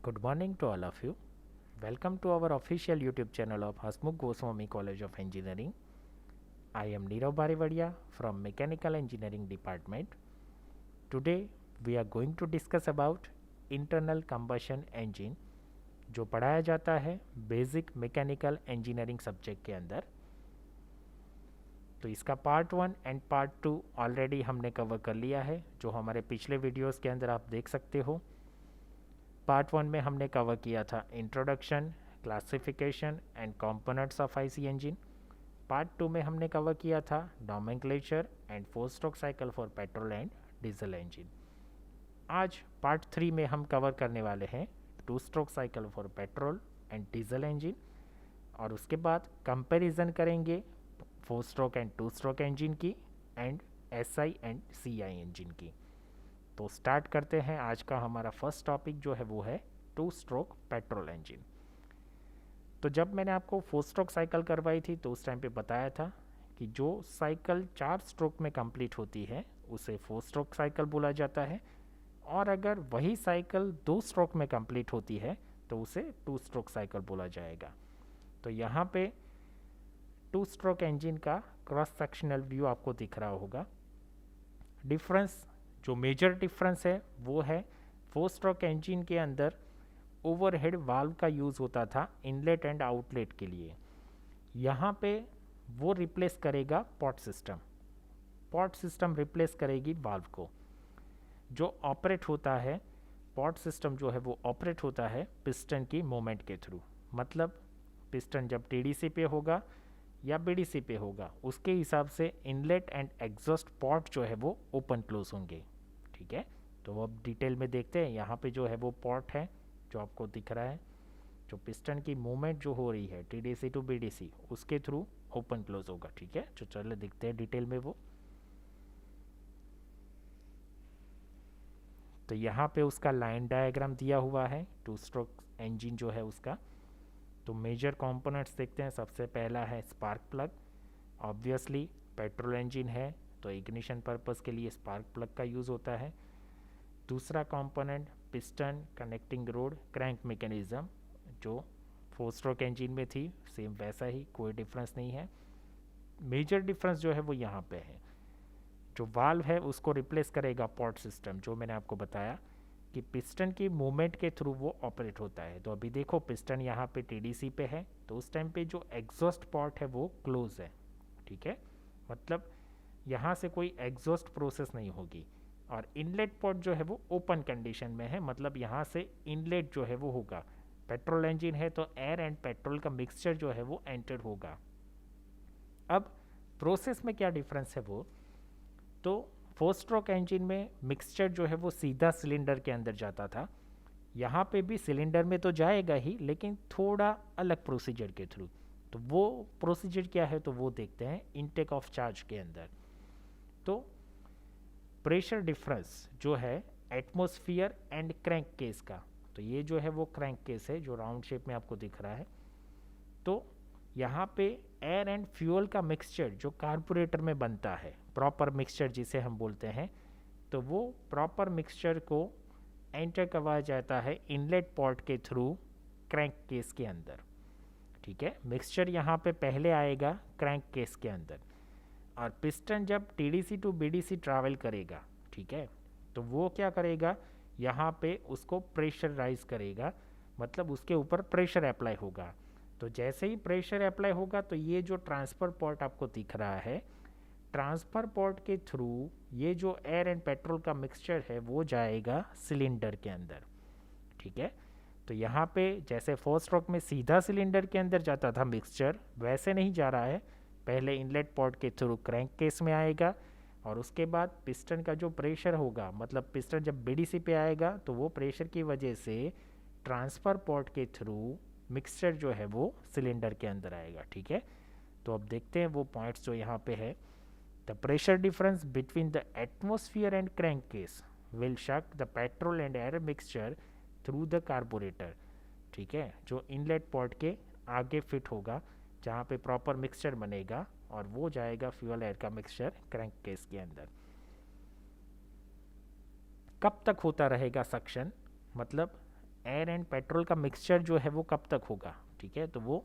Good morning to all of you. Welcome to our official YouTube channel of Hasmukh Goswami College of Engineering. I am Nirav Barivadia from Mechanical Engineering Department. Today we are going to discuss about internal combustion engine जो पढ़ाया जाता है basic mechanical engineering subject के अंदर। तो इसका part 1 and part 2 already हमने cover कर लिया है, जो हमारे पिछले वीडियोस के अंदर आप देख सकते हो। पार्ट 1 में हमने कवर किया था introduction, classification and components of IC engine. Part 2 में हमने कवर किया था nomenclature and 4 stroke cycle for petrol and diesel engine. आज पार्ट 3 में हम कवर करने वाले हैं 2 stroke cycle for petrol and diesel engine, और उसके बाद कंपैरिजन करेंगे 4 स्ट्रोक एंड 2 स्ट्रोक इंजन की and SI and CI engine की। तो स्टार्ट करते हैं। आज का हमारा फर्स्ट टॉपिक जो है वो है 2 स्ट्रोक पेट्रोल इंजन। तो जब मैंने आपको 4 स्ट्रोक साइकिल करवाई थी तो उस टाइम पे बताया था कि जो साइकिल 4 स्ट्रोक में कंप्लीट होती है उसे 4 स्ट्रोक साइकिल बोला जाता है, और अगर वही साइकिल 2 स्ट्रोक में कंप्लीट होती है तो उसे 2 स्ट्रोक साइकिल बोला जाएगा। तो यहाँ पे 2 स्ट्रोक इंजन का क्रॉस सेक्शनल व्यू आपको दिख रहा होगा। डिफरेंस, जो मेजर डिफरेंस है वो है 4 स्ट्रोक इंजन के अंदर ओवरहेड वाल्व का यूज़ होता था इनलेट एंड आउटलेट के लिए। यहाँ पे वो रिप्लेस करेगा pot system. Pot system replace करेगी वाल्व को। जो ऑपरेट होता है पॉट सिस्टम जो है वो ऑपरेट होता है पिस्टन की मूवमेंट के थ्रू। मतलब पिस्टन जब टीडीसी पे होगा या बीडीसी पे होगा उसके हिसाब से इनलेट एंड एग्जॉस्ट पॉट जो है वो ओपन क्लोज होंगे। ठीक है, तो अब डिटेल में देखते हैं। यहाँ पे जो है वो पॉट है जो आपको दिख रहा है, जो पिस्टन की मूवमेंट जो हो रही है टीडीसी टू बीडीसी उसके थ्रू ओपन क्लोज होगा। ठीक है, जो चलो दिखते हैं डिटेल में वो। तो यहाँ पे उसका लाइन डायग्राम दिया हुआ है 2 स्ट्रोक इंजन जो है उसका। तो मेजर कंपोनेंट्स देखते हैं। सबसे पहला है spark plug. Obviously petrol engine है तो इग्निशन पर्पस के लिए स्पार्क प्लग का यूज़ होता है। दूसरा component piston connecting road crank mechanism, जो 4 स्ट्रोक इंजन में थी सेम वैसा ही, कोई डिफरेंस नहीं है। मेजर डिफरेंस जो है वो यहाँ पे है, जो वाल्व है उसको रिप्लेस करेगा पॉट सिस्टम, जो मैंने आपको बताया कि पिस्टन की मूवमेंट के थ्रू वो ऑपरेट होता है। तो अभी देखो पिस्टन यहाँ पे टीडीसी पे है तो उस टाइम पे जो एग्जॉस्ट पॉट है वो क्लोज है। ठीक है, मतलब यहाँ से कोई एग्जॉस्ट प्रोसेस नहीं होगी। और इनलेट पॉट जो है वो ओपन कंडीशन में है, मतलब यहाँ से इनलेट जो है वो होगा। पेट्रोल इंजन है तो एयर एंड पेट्रोल का मिक्सचर जो है वो एंटर होगा। अब प्रोसेस में क्या डिफरेंस है वो, तो 4 स्ट्रोक इंजन में मिक्सचर जो है वो सीधा सिलेंडर के अंदर जाता था। यहाँ पे भी सिलेंडर में तो जाएगा ही, लेकिन थोड़ा अलग प्रोसीजर के थ्रू। तो वो प्रोसीजर क्या है तो वो देखते हैं इनटेक ऑफ चार्ज के अंदर। तो प्रेशर डिफरेंस जो है एटमॉस्फेयर एंड क्रैंक केस का, तो ये जो है वो क्रैंक केस है जो राउंड शेप में आपको दिख रहा है। तो यहाँ पे एयर एंड फ्यूल का मिक्सचर जो कार्बोरेटर में बनता है, प्रॉपर मिक्सचर जिसे हम बोलते हैं, तो वो प्रॉपर मिक्सचर को एंटर करवाया जाता है इनलेट पॉट के थ्रू क्रैंक केस के अंदर। ठीक है, मिक्सचर यहाँ पे पहले आएगा क्रैंक केस के अंदर, और पिस्टन जब टीडीसी टू बीडीसी ट्रैवल करेगा, ठीक है, तो वो क्या करेगा, यहाँ पे उसको प्रेशर राइज करेगा, मतलब उसके ऊपर प्रेशर अप्लाई होगा। तो जैसे ही प्रेशर अप्लाई होगा तो ये जो ट्रांसफर पॉट आपको दिख रहा है, ट्रांसफर पॉट के थ्रू ये जो एयर एंड पेट्रोल का मिक्सचर है वो जाएगा सिलेंडर के अंदर। ठीक है, तो यहाँ पे जैसे 4 स्ट्रोक में सीधा सिलेंडर के अंदर जाता था मिक्सचर, वैसे नहीं जा रहा है। पहले इनलेट पॉट के थ्रू क्रैंक केस में आएगा, और उसके बाद पिस्टन का जो प्रेशर होगा, मतलब पिस्टन जब बीडीसी पे आएगा तो वो प्रेशर की वजह से ट्रांसफ़र पॉट के थ्रू मिक्सचर जो है वो सिलेंडर के अंदर आएगा। ठीक है, तो अब देखते हैं वो पॉइंट्स जो यहाँ पे है। The pressure difference between the atmosphere and crank case will suck the petrol and air mixture through the carburettor. ठीक है, जो इनलेट पॉट के आगे फिट होगा जहाँ पे प्रॉपर मिक्सचर बनेगा, और वो जाएगा फ्यूल एयर का मिक्सचर क्रैंक केस के अंदर। कब तक होता रहेगा सक्शन, मतलब एयर एंड पेट्रोल का मिक्सचर जो है वो कब तक होगा, ठीक है। तो वो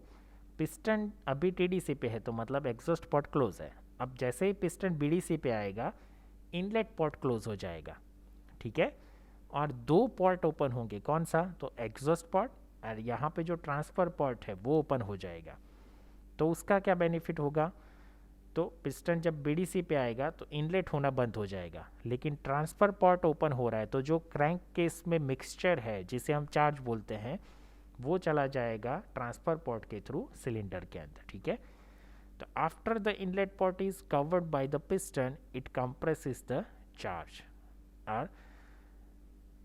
पिस्टन अभी टीडीसी पे है तो मतलब एग्जॉस्ट पॉट क्लोज है। अब जैसे ही पिस्टन बीडीसी पे आएगा इनलेट पॉट क्लोज हो जाएगा, ठीक है। और दो पॉट ओपन होंगे, कौन सा, तो एग्जॉस्ट पॉट, और यहाँ पे जो ट्रांसफ़र पॉट है वो ओपन हो जाएगा। तो उसका क्या बेनिफिट होगा, तो पिस्टन जब बीडीसी पे आएगा तो इनलेट होना बंद हो जाएगा, लेकिन ट्रांसफ़र पॉट ओपन हो रहा है तो जो क्रैंक केस में मिक्सचर है जिसे हम चार्ज बोलते हैं वो चला जाएगा ट्रांसफ़र पॉट के थ्रू सिलेंडर के अंदर, ठीक है। तो after the inlet port is covered by the piston it compresses the charge, और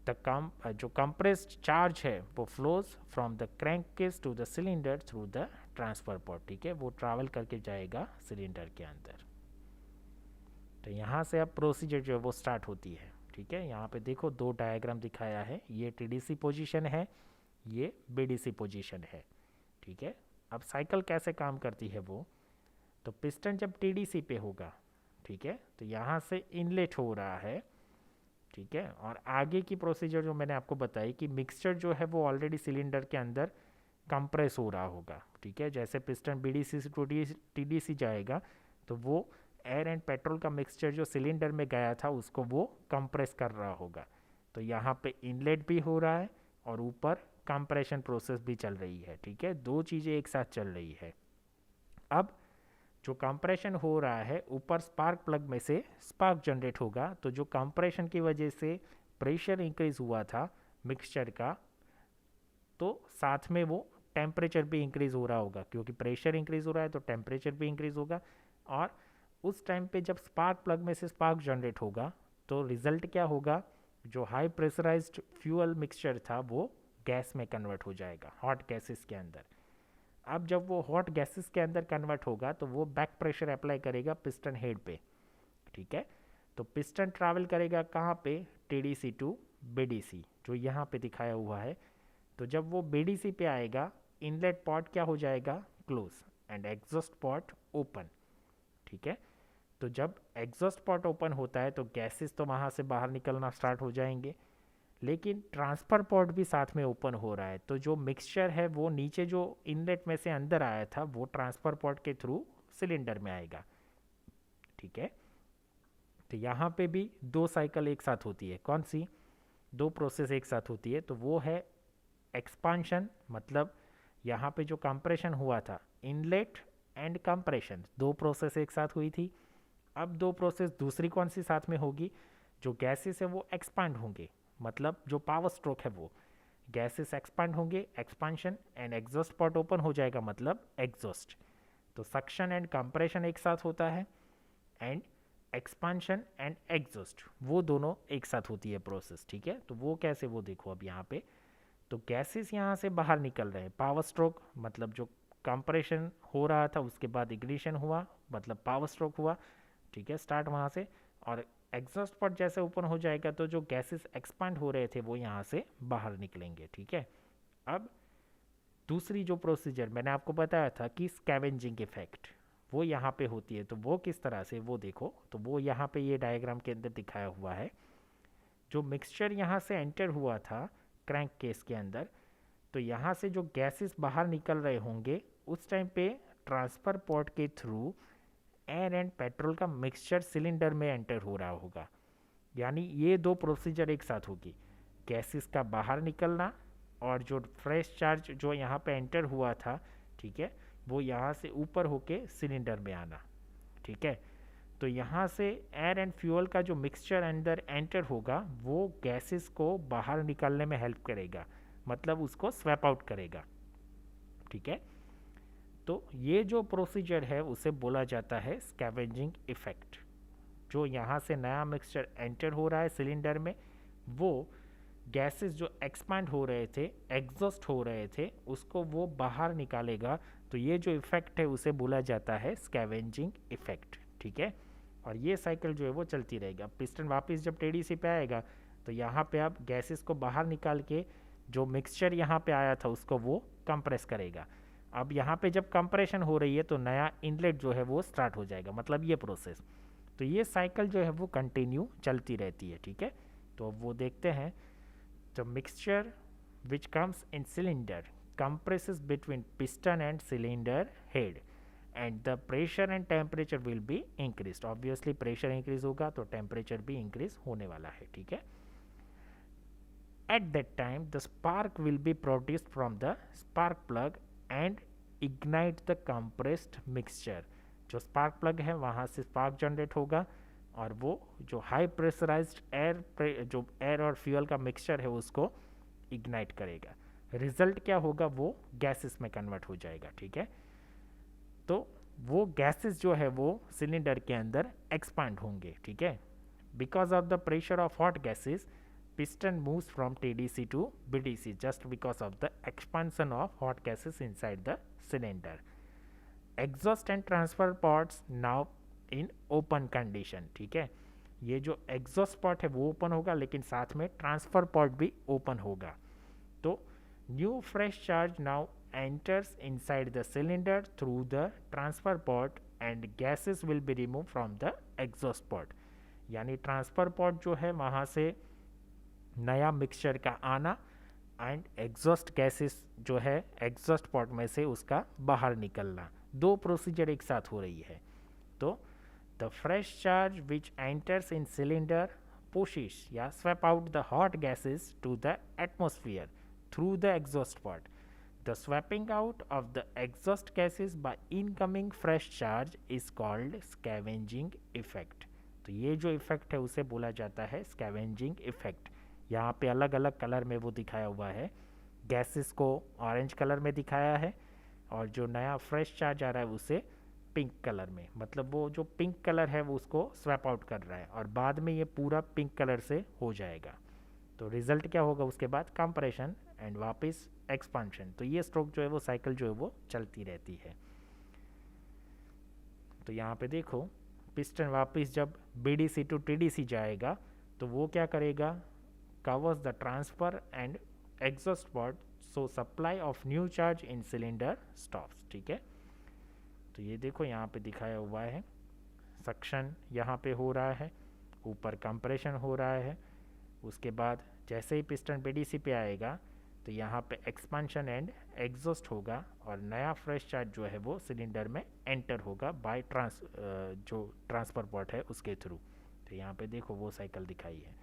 जो कंप्रेस्ड चार्ज है वो flows from the crankcase to the cylinder through the transfer port, ठीक है। वो ट्रैवल करके जाएगा सिलेंडर के अंदर। तो यहाँ से अब प्रोसीजर जो है वो स्टार्ट होती है, ठीक है। यहाँ पे देखो दो डायग्राम दिखाया है, ये टीडीसी पोजीशन है, ये बीडीसी पोजीशन है, ठीक है। अब साइकिल कैसे काम करती है वो, तो पिस्टन जब टीडीसी पे होगा, ठीक है, तो यहाँ से इनलेट हो रहा है, ठीक है। और आगे की प्रोसीजर जो मैंने आपको बताई कि मिक्सचर जो है वो ऑलरेडी सिलेंडर के अंदर कंप्रेस हो रहा होगा, ठीक है। जैसे पिस्टन बीडीसी से टीडीसी जाएगा तो वो एयर एंड पेट्रोल का मिक्सचर जो सिलेंडर में गया था उसको वो कंप्रेस कर रहा होगा। तो यहाँ पे इनलेट भी हो रहा है और ऊपर कंप्रेशन प्रोसेस भी चल रही है, ठीक है। दो चीज़ें एक साथ चल रही है। अब जो कंप्रेशन हो रहा है ऊपर स्पार्क प्लग में से स्पार्क जनरेट होगा, तो जो कंप्रेशन की वजह से प्रेशर इंक्रीज हुआ था मिक्सचर का, तो साथ में वो टेम्परेचर भी इंक्रीज हो रहा होगा, क्योंकि प्रेशर इंक्रीज हो रहा है तो टेम्परेचर भी इंक्रीज होगा। और उस टाइम पे जब स्पार्क प्लग में से स्पार्क जनरेट होगा तो रिजल्ट क्या होगा, जो हाई प्रेशराइज्ड फ्यूल मिक्सचर था वो गैस में कन्वर्ट हो जाएगा, हॉट गैसेस के अंदर। अब जब वो हॉट गैसेस के अंदर कन्वर्ट होगा तो वो बैक प्रेशर अप्लाई करेगा पिस्टन हेड पे, ठीक है। तो पिस्टन ट्रैवल करेगा कहाँ पे, टीडीसी टू बीडीसी, जो यहाँ पे दिखाया हुआ है। तो जब वो बीडीसी पे आएगा इनलेट पॉट क्या हो जाएगा, close, and exhaust pot open, ठीक है। तो जब एग्जॉस्ट पॉट ओपन होता है तो गैसेस तो वहाँ से बाहर निकलना स्टार्ट हो जाएंगे, लेकिन ट्रांसफ़र पॉट भी साथ में ओपन हो रहा है। तो जो मिक्सचर है वो नीचे जो इनलेट में से अंदर आया था वो ट्रांसफ़र पॉट के थ्रू सिलेंडर में आएगा, ठीक है। तो यहाँ पे भी दो साइकिल एक साथ होती है, कौन सी, दो प्रोसेस एक साथ होती है। तो वो है एक्सपांशन, मतलब यहाँ पे जो कंप्रेशन हुआ था इनलेट एंड कंप्रेशन, दो प्रोसेस एक साथ हुई थी। अब दो प्रोसेस दूसरी कौन सी साथ में होगी, जो गैसेस है वो एक्सपांड होंगे, मतलब जो पावर स्ट्रोक है वो गैसेस एक्सपांड होंगे, expansion, and exhaust pot open हो जाएगा मतलब एग्जॉस्ट। तो सक्शन एंड कंप्रेशन एक साथ होता है, एंड एक्सपांशन एंड एग्जॉस्ट वो दोनों एक साथ होती है प्रोसेस, ठीक है। तो वो कैसे, वो देखो अब यहाँ पे, तो गैसेस यहाँ से बाहर निकल रहे हैं, पावर स्ट्रोक मतलब जो कंप्रेशन हो रहा था उसके बाद इग्निशन हुआ मतलब पावर स्ट्रोक हुआ, ठीक है, स्टार्ट वहाँ से। और एग्जॉस्ट पॉट जैसे ओपन हो जाएगा तो जो गैसेस एक्सपांड हो रहे थे वो यहाँ से बाहर निकलेंगे, ठीक है। अब दूसरी जो प्रोसीजर मैंने आपको बताया था कि स्कैवेंजिंग इफेक्ट, वो यहाँ पे होती है। तो वो किस तरह से, वो देखो, तो वो यहाँ पे ये डायग्राम के अंदर दिखाया हुआ है। जो मिक्सचर यहाँ से एंटर हुआ था क्रैंक केस के अंदर, तो यहाँ से जो गैसेस बाहर निकल रहे होंगे उस टाइम पे ट्रांसफ़र पॉट के थ्रू एयर एंड पेट्रोल का मिक्सचर सिलेंडर में एंटर हो रहा होगा। यानी ये दो प्रोसीजर एक साथ होगी, गैसेस का बाहर निकलना और जो फ्रेश चार्ज जो यहाँ पे एंटर हुआ था, ठीक है, वो यहाँ से ऊपर होके सिलेंडर में आना, ठीक है। तो यहाँ से एयर एंड फ्यूल का जो मिक्सचर अंदर एंटर होगा वो गैसेस को बाहर निकालने में हेल्प करेगा, मतलब उसको स्वैप आउट करेगा, ठीक है। तो ये जो प्रोसीजर है उसे बोला जाता है स्कैवेंजिंग इफेक्ट। जो यहाँ से नया मिक्सचर एंटर हो रहा है सिलेंडर में, वो गैसेस जो एक्सपैंड हो रहे थे, एग्जॉस्ट हो रहे थे, उसको वो बाहर निकालेगा। तो ये जो इफेक्ट है उसे बोला जाता है स्कैवेंजिंग इफेक्ट, ठीक है। और ये साइकिल जो है वो चलती रहेगा। पिस्टन वापस जब टेडी पे आएगा तो यहाँ पे आप गैसेस को बाहर निकाल के जो मिक्सचर यहाँ पे आया था उसको वो कंप्रेस करेगा। अब यहाँ पे जब कंप्रेशन हो रही है तो नया इनलेट जो है वो स्टार्ट हो जाएगा, मतलब ये प्रोसेस। तो ये साइकिल जो है वो कंटिन्यू चलती रहती है, ठीक है। तो अब वो देखते हैं, जब mixture which comes in cylinder compresses between piston and cylinder head and the pressure and temperature will be increased. Obviously pressure increase होगा तो temperature भी increase होने वाला है, ठीक है. At that time the spark will be produced from the spark plug and ignite the compressed mixture. जो spark plug है वहाँ से spark generate होगा और वो जो high pressurized air जो air और fuel का mixture है उसको ignite करेगा. रिजल्ट क्या होगा, वो गैसेस में कन्वर्ट हो जाएगा, ठीक है. तो वो गैसेस जो है वो सिलेंडर के अंदर एक्सपांड होंगे, ठीक है. Because of the pressure of hot gases piston moves from TDC to BDC just because of the expansion of hot gases inside the cylinder. Exhaust and transfer ports now in open condition, ठीक है. ये जो exhaust port है वो open होगा लेकिन साथ में ट्रांसफर पोर्ट भी ओपन होगा. तो new fresh charge now enters inside the cylinder through the transfer port and gases will be removed from the exhaust port. यानी ट्रांसफर पोर्ट जो है वहाँ से नया मिक्सचर का आना एंड एग्जॉस्ट गैसेस जो है एग्जॉस्ट पोर्ट में से उसका बाहर निकलना, दो प्रोसीजर एक साथ हो रही है. तो the fresh charge which enters in cylinder pushes या swap out the hot gases to the atmosphere through the exhaust port. The swapping out of the exhaust gases by incoming fresh charge is called scavenging effect. तो ये जो effect है उसे बोला जाता है scavenging effect. यहाँ पे अलग अलग कलर में वो दिखाया हुआ है. गैसेस को ऑरेंज कलर में दिखाया है और जो नया फ्रेश चार्ज आ रहा है उसे पिंक कलर में. मतलब वो जो पिंक कलर है वो उसको स्वैप आउट कर रहा है और बाद में ये पूरा पिंक कलर से हो जाएगा. तो रिजल्ट क्या होगा उसके बाद, कंप्रेशन एंड वापस एक्सपांशन. तो ये स्ट्रोक जो है वो साइकिल जो है वो चलती रहती है. तो यहाँ पे देखो पिस्टन वापस जब BDC टू TDC जाएगा तो वो क्या करेगा, covers the transfer and exhaust port so supply of new charge in cylinder stops, ठीक है. तो ये देखो यहाँ पे दिखाया हुआ है सक्शन यहाँ पे हो रहा है, ऊपर कंप्रेशन हो रहा है. उसके बाद जैसे ही पिस्टन BDC पे आएगा तो यहाँ पे एक्सपांशन एंड एग्जॉस्ट होगा और नया फ्रेश चार्ज जो है वो सिलेंडर में एंटर होगा बाय जो ट्रांसफर पोर्ट है उसके थ्रू. तो यहाँ पे देखो वो साइकिल दिखाई है.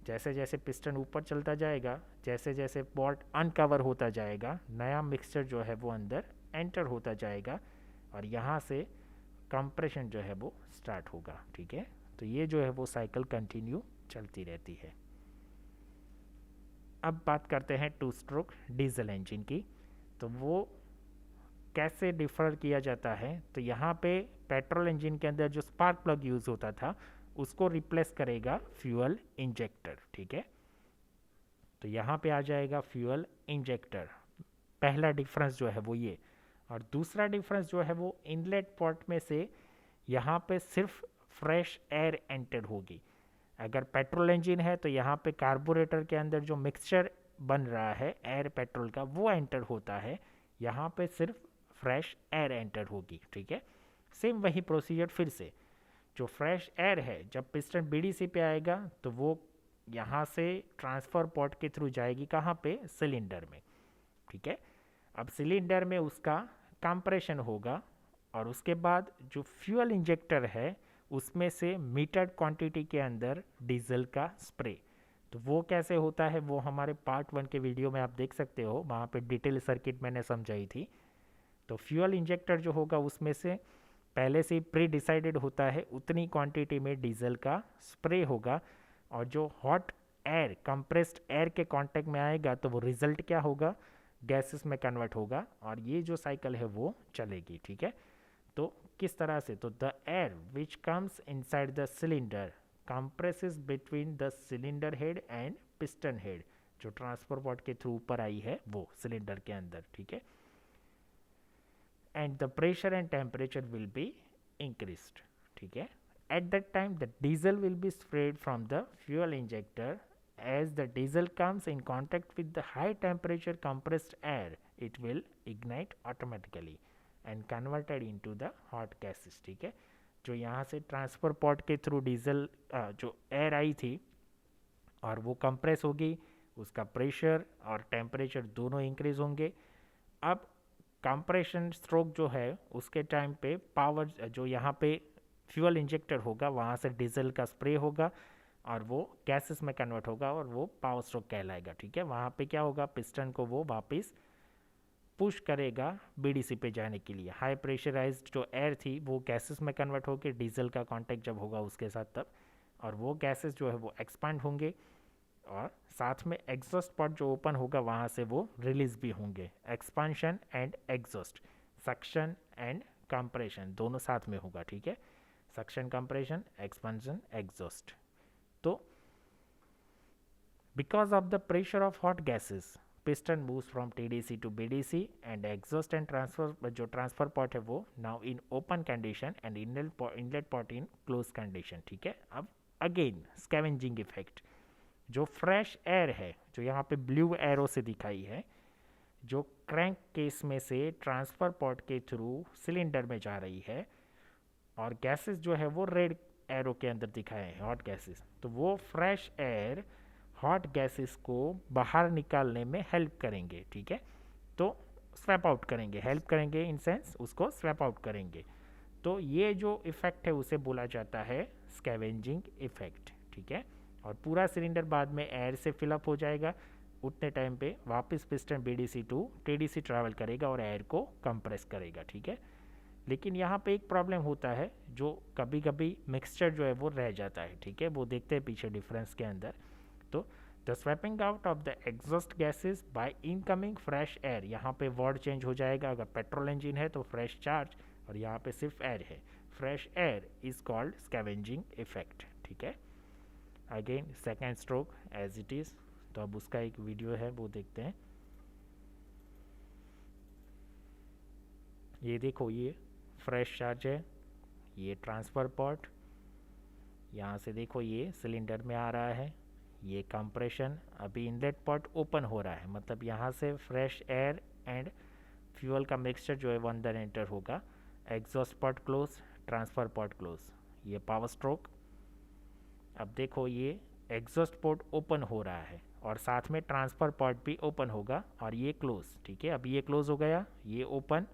जैसे जैसे पिस्टन ऊपर चलता जाएगा, जैसे जैसे पोर्ट अनकवर होता जाएगा, नया मिक्सचर जो है वो अंदर एंटर होता जाएगा और यहाँ से कंप्रेशन जो है वो स्टार्ट होगा, ठीक है. तो ये जो है वो साइकिल कंटिन्यू चलती रहती है. अब बात करते हैं टू स्ट्रोक डीजल इंजन की. तो वो कैसे डिफर किया जाता है, तो यहाँ पे पेट्रोल इंजन के अंदर जो स्पार्क प्लग यूज़ होता था उसको रिप्लेस करेगा फ्यूल इंजेक्टर, ठीक है. तो यहाँ पे आ जाएगा फ्यूल इंजेक्टर. पहला डिफरेंस जो है वो ये. और दूसरा डिफरेंस जो है वो इनलेट पोर्ट में से यहाँ पे सिर्फ फ्रेश एयर एंटर होगी. अगर पेट्रोल इंजन है तो यहाँ पे कार्बोरेटर के अंदर जो मिक्सचर बन रहा है एयर पेट्रोल का वो एंटर होता है, यहाँ पे सिर्फ फ्रेश एयर एंटर होगी, ठीक है. सेम वही प्रोसीजर फिर से. जो फ्रेश एयर है जब पिस्टन BDC पे आएगा तो वो यहाँ से ट्रांसफर पोर्ट के थ्रू जाएगी कहाँ पे, सिलेंडर में, ठीक है. अब सिलेंडर में उसका कंप्रेशन होगा और उसके बाद जो फ्यूल इंजेक्टर है उसमें से मीटर्ड क्वांटिटी के अंदर डीजल का स्प्रे. तो वो कैसे होता है वो हमारे पार्ट 1 के वीडियो में आप देख सकते हो, वहाँ पे डिटेल सर्किट मैंने समझाई थी. तो फ्यूल इंजेक्टर जो होगा उसमें से पहले से ही प्री डिसाइडेड होता है उतनी क्वांटिटी में डीजल का स्प्रे होगा और जो हॉट एयर कंप्रेस्ड एयर के कांटेक्ट में आएगा तो वो रिजल्ट क्या होगा, गैसेस में कन्वर्ट होगा और ये जो साइकिल है वो चलेगी, ठीक है. तो किस तरह से, तो the air which comes inside the cylinder compresses between the cylinder head and piston head. जो ट्रांसफर पोर्ट के थ्रू ऊपर आई है वो सिलेंडर के अंदर, ठीक है. and the pressure and temperature will be increased, ठीक है. At that time the diesel will be sprayed from the fuel injector. As the diesel comes in contact with the high temperature compressed air it will ignite automatically and converted into the hot gases, ठीक है. जो यहाँ से transfer port के through diesel जो air आई थी और वो कंप्रेस होगी, उसका प्रेशर और टेम्परेचर दोनों इंक्रीज होंगे। अब कंप्रेशन स्ट्रोक जो है उसके टाइम पे पावर जो यहाँ पे फ्यूल इंजेक्टर होगा वहाँ से डीजल का स्प्रे होगा और वो गैसेस में कन्वर्ट होगा और वो पावर स्ट्रोक कहलाएगा। ठीक है, वहाँ पे क्या होगा, पिस्टन को वो वापस पुश करेगा बीडीसी पे जाने के लिए। हाई प्रेशराइज्ड जो एयर थी वो गैसेस में कन्वर्ट होकर डीजल का कांटेक्ट जब होगा उसके साथ तब, और वो गैसेस जो है वो एक्सपांड होंगे और साथ में एग्जॉस्ट पॉट जो ओपन होगा वहाँ से वो रिलीज भी होंगे। Expansion and exhaust, suction and compression दोनों साथ में होगा। ठीक है, सक्शन, कंप्रेशन, एक्सपांशन, एग्जॉस्ट। तो because of the pressure of hot gases piston moves from TDC to BDC and exhaust and transfer जो ट्रांसफर पॉट है वो now in open condition and inlet port in closed condition। ठीक है, अब again scavenging effect, जो fresh air है जो यहाँ पे ब्लू एरो से दिखाई है, जो क्रैंक केस में से ट्रांसफर पॉट के थ्रू सिलेंडर में जा रही है, और गैसेस जो है वो रेड एरो के अंदर दिखाए हैं हॉट गैसेस, तो वो फ्रेश एयर हॉट गैसेस को बाहर निकालने में हेल्प करेंगे। ठीक है, तो स्वैप आउट करेंगे, हेल्प करेंगे इन सेंस उसको स्वैप आउट करेंगे। तो ये जो इफेक्ट है उसे बोला जाता है स्कैवेंजिंग इफेक्ट। ठीक है, और पूरा सिलेंडर बाद में एयर से फिलअप हो जाएगा। उतने टाइम पे वापस piston BDC to TDC travel करेगा और एयर को कंप्रेस करेगा। ठीक है, लेकिन यहाँ पे एक प्रॉब्लम होता है, जो कभी कभी मिक्सचर जो है वो रह जाता है। ठीक है, वो देखते हैं पीछे डिफरेंस के अंदर। तो the swapping out of the exhaust gases bye incoming fresh air, यहाँ पे वर्ड चेंज हो जाएगा। अगर पेट्रोल इंजन है तो फ्रेश चार्ज, और यहाँ पे सिर्फ एयर है, fresh air is called scavenging effect. ठीक है, again second stroke as it is, तो अब उसका एक वीडियो है वो देखते हैं। ये देखो, ये फ्रेश चार्ज है, ये ट्रांसफर पॉट, यहाँ से देखो ये सिलेंडर में आ रहा है, ये कंप्रेशन, अभी इनलेट पॉट ओपन हो रहा है, मतलब यहाँ से फ्रेश एयर एंड फ्यूल का मिक्सचर जो है वो अंदर एंटर होगा। Exhaust pot close, transfer pot close, ये पावर स्ट्रोक। अब देखो ये एग्जॉस्ट पोर्ट ओपन हो रहा है और साथ में ट्रांसफर पॉट भी ओपन होगा और ये क्लोज। ठीक है, अभी ये क्लोज हो गया, ये ओपन,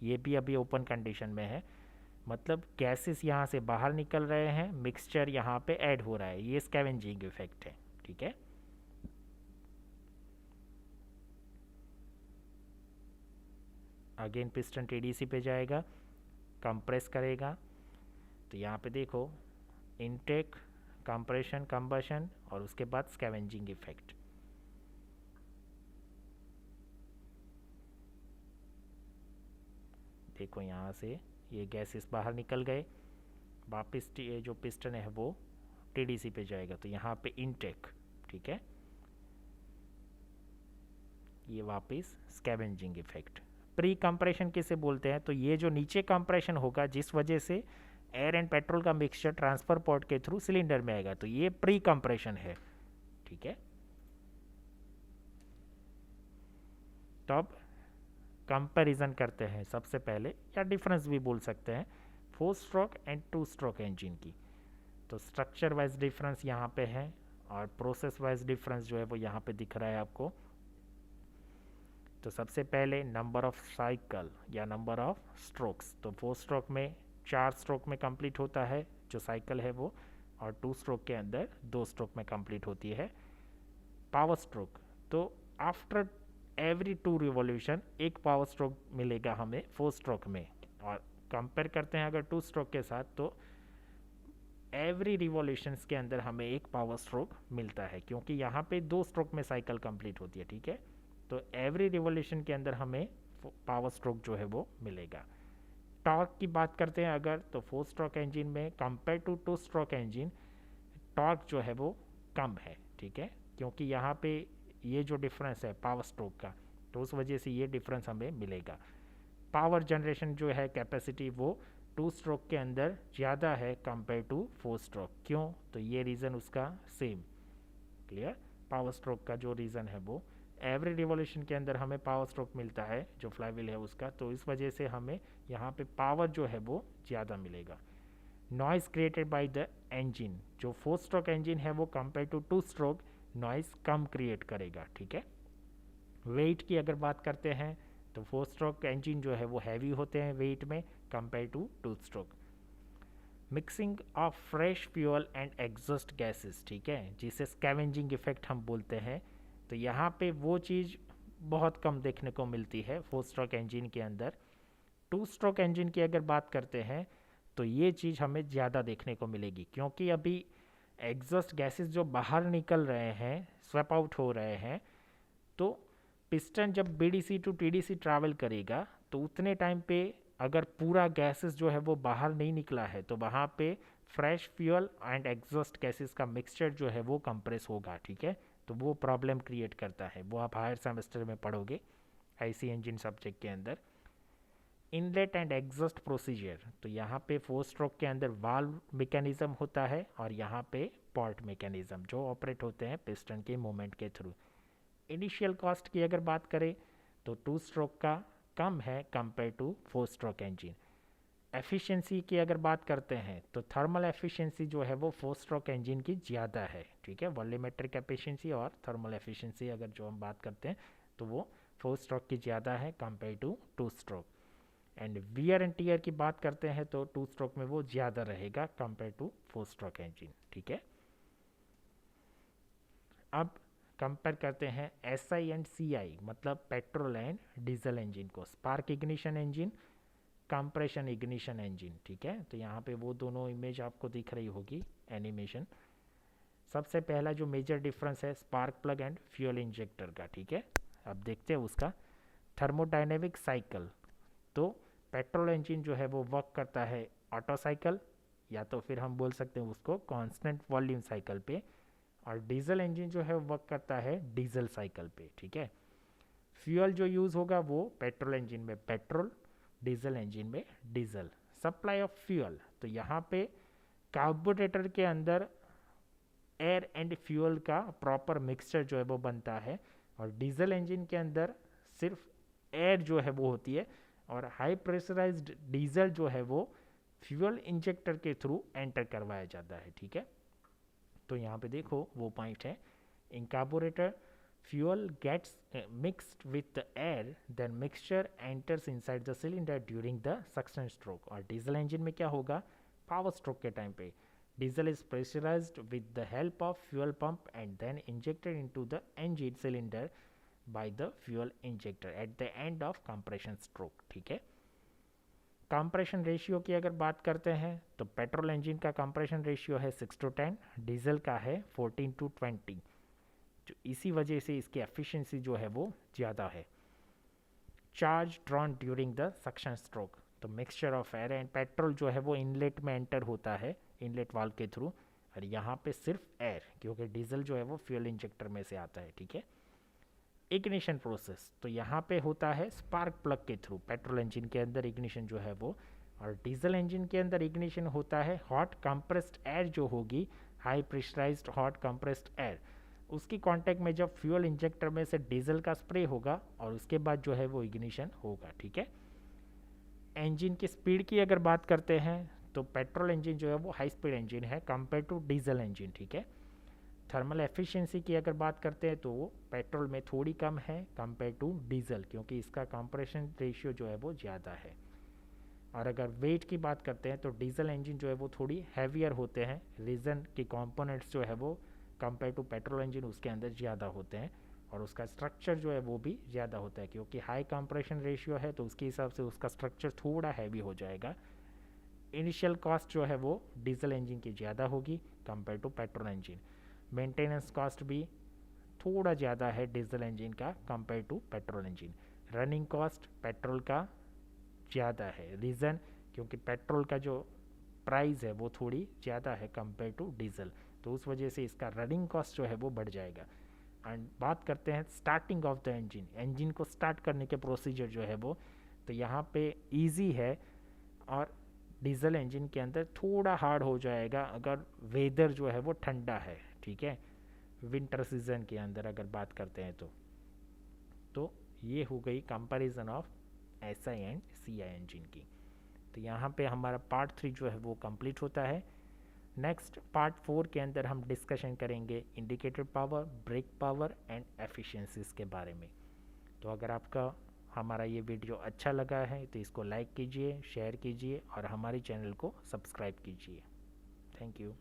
ये भी अभी ओपन कंडीशन में है, मतलब गैसेस यहाँ से बाहर निकल रहे हैं, मिक्सचर यहाँ पे ऐड हो रहा है, ये स्कैवेंजिंग इफेक्ट है। ठीक है, अगेन पिस्टन टीडीसी पे जाएगा, कंप्रेस करेगा, तो यहाँ पे देखो इनटेक, कंप्रेशन, कंबशन, और उसके बाद स्कैवेंजिंग इफेक्ट। देखो यहाँ से ये गैसेस बाहर निकल गए, वापस जो पिस्टन है वो टीडीसी पे जाएगा, तो यहाँ पे इनटेक। ठीक है, ये वापस स्कैवेंजिंग इफेक्ट। प्री कंप्रेशन किसे बोलते हैं, तो ये जो नीचे कंप्रेशन होगा जिस वजह से एयर एंड पेट्रोल का मिक्सचर ट्रांसफर पोर्ट के थ्रू सिलेंडर में आएगा, तो ये प्री कंप्रेशन है। ठीक है, तो अब कंपैरिजन करते हैं सबसे पहले, या डिफरेंस भी बोल सकते हैं, 4 स्ट्रोक एंड 2 स्ट्रोक इंजन की। तो स्ट्रक्चर वाइज डिफरेंस यहाँ पे है और प्रोसेस वाइज डिफरेंस जो है वो यहाँ पे दिख रहा है आपको। तो सबसे पहले नंबर ऑफ साइकिल या नंबर ऑफ स्ट्रोक्स, तो 4 स्ट्रोक में 4 स्ट्रोक में कंप्लीट होता है जो साइकिल है वो, और 2 स्ट्रोक के अंदर 2 स्ट्रोक में कंप्लीट होती है। पावर स्ट्रोक, तो आफ्टर एवरी 2 रिवॉल्यूशन एक पावर स्ट्रोक मिलेगा हमें 4 स्ट्रोक में, और कंपेयर करते हैं अगर 2 स्ट्रोक के साथ, तो एवरी रिवॉल्यूशंस के अंदर हमें एक पावर स्ट्रोक मिलता है, क्योंकि यहाँ पे 2 स्ट्रोक में साइकिल कंप्लीट होती है। ठीक है, तो एवरी रिवॉल्यूशन के अंदर हमें पावर स्ट्रोक जो है वो मिलेगा। टॉर्क की बात करते हैं अगर, तो 4 स्ट्रोक इंजन में compare to 2 stroke engine torque जो है वो कम है। ठीक है, क्योंकि यहाँ पे ये जो डिफरेंस है पावर स्ट्रोक का, तो उस वजह से ये डिफरेंस हमें मिलेगा। पावर जनरेशन जो है कैपेसिटी वो 2 स्ट्रोक के अंदर ज़्यादा है कंपेयर टू 4 स्ट्रोक। क्यों, तो ये रीज़न उसका सेम, क्लियर। पावर स्ट्रोक का जो रीज़न है वो एवरी रिवॉल्यूशन के अंदर हमें पावर स्ट्रोक मिलता है जो फ्लाईव्हील है उसका, तो इस वजह से हमें यहाँ पे पावर जो है वो ज़्यादा मिलेगा। Noise created by the engine, जो 4 स्ट्रोक इंजन है वो कंपेयर टू 2 स्ट्रोक नॉइज़ कम क्रिएट करेगा, ठीक है। वेट की अगर बात करते हैं तो 4 स्ट्रोक इंजन जो है वो हैवी होते हैं वेट में compare to 2 stroke. Mixing of fresh fuel and exhaust gases, ठीक है, जिसे स्कैवेंजिंग इफेक्ट हम बोलते हैं। तो यहाँ पे वो चीज़ बहुत कम देखने को मिलती है 4 स्ट्रोक इंजन के अंदर। 2 स्ट्रोक इंजन की अगर बात करते हैं तो ये चीज़ हमें ज़्यादा देखने को मिलेगी, क्योंकि अभी एग्जॉस्ट गैसेस जो बाहर निकल रहे हैं, स्वैप आउट हो रहे हैं, तो पिस्टन जब बीडीसी टू टीडीसी ट्रैवल करेगा तो उतने टाइम पे अगर पूरा गैसेस जो है वो बाहर नहीं निकला है तो वहाँ पे fresh fuel and exhaust gases का मिक्सचर जो है वो कंप्रेस होगा, ठीक है। तो वो प्रॉब्लम क्रिएट करता है, वो आप हायर सेमेस्टर में पढ़ोगे आईसी इंजन सब्जेक्ट के अंदर। इनलेट एंड एग्जॉस्ट प्रोसीजर, तो यहाँ पे 4 स्ट्रोक के अंदर वाल्व मैकेनिज्म होता है और यहाँ पे पॉर्ट मैकेनिज्म जो ऑपरेट होते हैं पिस्टन के मूवमेंट के थ्रू। इनिशियल कॉस्ट की अगर बात करें तो 2 स्ट्रोक का कम है compare to 4 stroke engine. Efficiency की अगर बात करते हैं तो थर्मल एफिशिएंसी जो है वो 4 स्ट्रोक इंजन की ज़्यादा है, ठीक है। वॉल्यूमेट्रिक एफिशिएंसी और थर्मल एफिशिएंसी अगर जो हम बात करते हैं तो वो 4 स्ट्रोक की ज़्यादा है compare to 2 stroke. And wear and tear की बात करते हैं तो 2 स्ट्रोक में वो ज़्यादा रहेगा कंपेयर टू 4 स्ट्रोक इंजन, ठीक है। अब कंपेयर करते हैं एसआई एंड सीआई, मतलब पेट्रोल एंड डीजल इंजन को। Spark ignition engine, compression ignition engine, ठीक है। तो यहाँ पे वो दोनों इमेज आपको दिख रही होगी एनिमेशन। सबसे पहला जो मेजर डिफरेंस है spark plug and fuel injector का, ठीक है। अब देखते हैं उसका थर्मोडायनेमिक साइकिल। तो पेट्रोल इंजन जो है वो वर्क करता है ऑटो साइकिल, या तो फिर हम बोल सकते हैं उसको कांस्टेंट वॉल्यूम साइकिल पे, और डीजल इंजन जो है वर्क करता है डीजल साइकिल पे, ठीक है। फ्यूल जो यूज़ होगा वो पेट्रोल इंजन में पेट्रोल, डीजल इंजन में डीजल। सप्लाई ऑफ फ्यूल, तो यहाँ पे कार्बोरेटर के अंदर एयर एंड फ्यूल का प्रॉपर मिक्सचर जो है वो बनता है, और डीजल इंजन के अंदर सिर्फ एयर जो है वो होती है, और हाई प्रेशराइज्ड डीजल जो है वो फ्यूल इंजेक्टर के थ्रू एंटर करवाया जाता है, ठीक है। तो यहाँ पे देखो वो पॉइंट है, in carburettor fuel gets mixed with the air, then mixture enters inside the cylinder during the suction stroke. और डीजल इंजन में क्या होगा, पावर स्ट्रोक के टाइम पे diesel is pressurized with the help of fuel pump and then injected into the engine cylinder by the fuel injector at the end of compression stroke, ठीक है। Compression ratio की अगर बात करते हैं तो पेट्रोल इंजन का कंप्रेशन रेशियो है 6:10, डीजल का है 14:20, जो इसी वजह से इसकी एफिशिएंसी जो है वो ज़्यादा है। Charge drawn during the suction stroke, तो mixture of air and petrol जो है वो इनलेट में एंटर होता है इनलेट वाल्व के थ्रू, और यहाँ पे सिर्फ एयर, क्योंकि डीजल जो है वो फ्यूल इंजेक्टर में से आता है, ठीक है। इग्निशन प्रोसेस, तो यहाँ पे होता है स्पार्क प्लग के थ्रू, पेट्रोल इंजन के अंदर इग्निशन जो है वो, और डीजल इंजन के अंदर इग्निशन होता है हॉट कंप्रेस्ड एयर जो होगी, high pressurized hot compressed air, उसकी कांटेक्ट में जब फ्यूल इंजेक्टर में से डीजल का स्प्रे होगा और उसके बाद जो है वो इग्निशन होगा, ठीक है। इंजन की स्पीड की अगर बात करते हैं तो पेट्रोल इंजन जो है वो हाई स्पीड इंजन है कंपेयर टू डीजल इंजन, ठीक है। थर्मल एफिशिएंसी की अगर बात करते हैं तो पेट्रोल में थोड़ी कम है कंपेयर टू डीजल, क्योंकि इसका कंप्रेशन रेशियो जो है वो ज़्यादा है। और अगर वेट की बात करते हैं तो डीजल इंजन जो है वो थोड़ी हैवियर होते हैं, रीज़न के कंपोनेंट्स जो है वो कंपेयर टू पेट्रोल इंजन उसके अंदर ज़्यादा होते हैं, और उसका स्ट्रक्चर जो है वो भी ज़्यादा होता है, क्योंकि हाई कंप्रेशन रेशियो है तो उसके हिसाब से उसका स्ट्रक्चर थोड़ा हैवी हो जाएगा। इनिशियल कॉस्ट जो है वो डीजल इंजन की ज़्यादा होगी compare to petrol engine. Maintenance cost भी थोड़ा ज़्यादा है डीजल इंजन का compare to petrol engine. Running cost petrol का ज़्यादा है, रीज़न क्योंकि पेट्रोल का जो प्राइस है वो थोड़ी ज़्यादा है कंपेयर टू डीजल, तो उस वजह से इसका रनिंग कॉस्ट जो है वो बढ़ जाएगा। एंड बात करते हैं starting of the engine, engine को स्टार्ट करने के प्रोसीजर जो है वो, तो यहाँ पे इजी है, और डीजल इंजन के अंदर थोड़ा हार्ड हो जाएगा अगर वेदर जो है वो ठंडा है, ठीक है, विंटर सीजन के अंदर अगर बात करते हैं तो ये हो गई comparison of SI and CI engine की। तो यहाँ पे हमारा पार्ट 3 जो है वो कंप्लीट होता है। नेक्स्ट पार्ट 4 के अंदर हम डिस्कशन करेंगे indicator power, brake power and efficiencies के बारे में। तो अगर आपका हमारा ये वीडियो अच्छा लगा है तो इसको लाइक कीजिए, शेयर कीजिए और हमारे चैनल को सब्सक्राइब कीजिए। Thank you.